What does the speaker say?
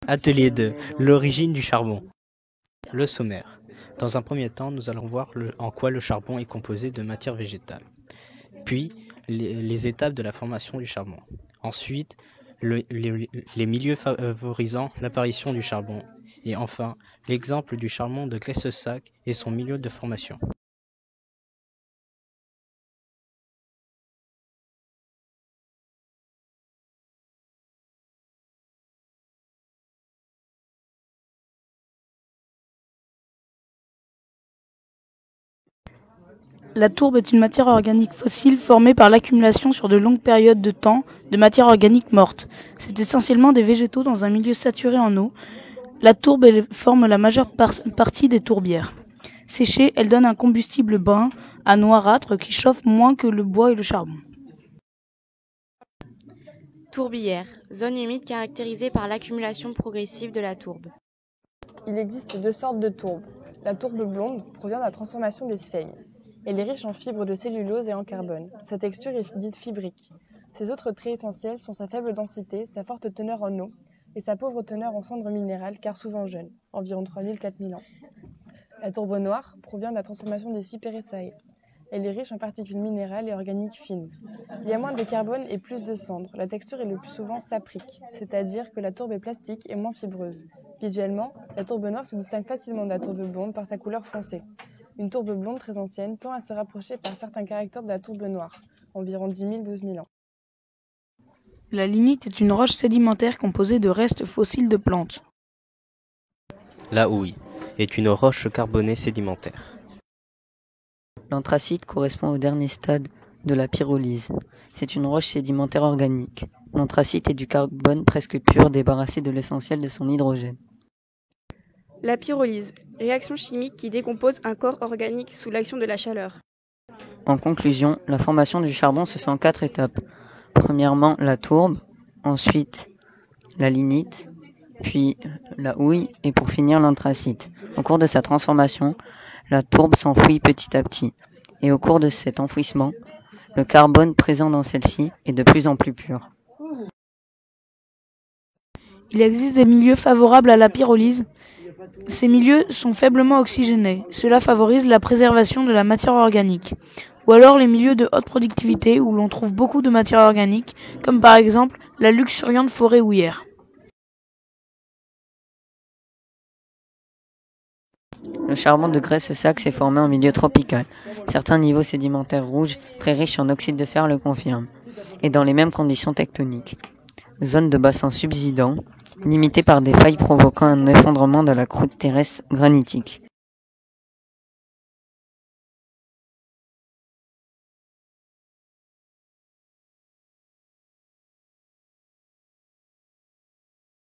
Atelier 2. L'origine du charbon. Le sommaire. Dans un premier temps, nous allons voir en quoi le charbon est composé de matière végétale. Puis, les étapes de la formation du charbon. Ensuite, les milieux favorisant l'apparition du charbon. Et enfin, l'exemple du charbon de Graissac et son milieu de formation. La tourbe est une matière organique fossile formée par l'accumulation sur de longues périodes de temps de matière organique morte. C'est essentiellement des végétaux dans un milieu saturé en eau. La tourbe forme la majeure partie des tourbières. Séchée, elle donne un combustible brun à noirâtre qui chauffe moins que le bois et le charbon. Tourbière, zone humide caractérisée par l'accumulation progressive de la tourbe. Il existe deux sortes de tourbes. La tourbe blonde provient de la transformation des sphènes. Elle est riche en fibres de cellulose et en carbone. Sa texture est dite fibrique. Ses autres traits essentiels sont sa faible densité, sa forte teneur en eau et sa pauvre teneur en cendres minérales car souvent jeune, environ 3000-4000 ans. La tourbe noire provient de la transformation des Cyperaceae. Elle est riche en particules minérales et organiques fines. Il y a moins de carbone et plus de cendres. La texture est le plus souvent saprique, c'est-à-dire que la tourbe est plastique et moins fibreuse. Visuellement, la tourbe noire se distingue facilement de la tourbe blonde par sa couleur foncée. Une tourbe blonde très ancienne tend à se rapprocher par certains caractères de la tourbe noire, environ 10 000-12 000 ans. La lignite est une roche sédimentaire composée de restes fossiles de plantes. La houille est une roche carbonée sédimentaire. L'anthracite correspond au dernier stade de la pyrolyse. C'est une roche sédimentaire organique. L'anthracite est du carbone presque pur débarrassé de l'essentiel de son hydrogène. La pyrolyse, réaction chimique qui décompose un corps organique sous l'action de la chaleur. En conclusion, la formation du charbon se fait en 4 étapes. Premièrement, la tourbe, ensuite la lignite, puis la houille et pour finir l'anthracite. Au cours de sa transformation, la tourbe s'enfouit petit à petit. Et au cours de cet enfouissement, le carbone présent dans celle-ci est de plus en plus pur. Il existe des milieux favorables à la pyrolyse. Ces milieux sont faiblement oxygénés. Cela favorise la préservation de la matière organique. Ou alors les milieux de haute productivité où l'on trouve beaucoup de matière organique, comme par exemple la luxuriante forêt houillère. Le charbon de Graissac s'est formé en milieu tropical. Certains niveaux sédimentaires rouges, très riches en oxyde de fer, le confirment. Et dans les mêmes conditions tectoniques. Zone de bassin subsidant, limitée par des failles provoquant un effondrement de la croûte terrestre granitique.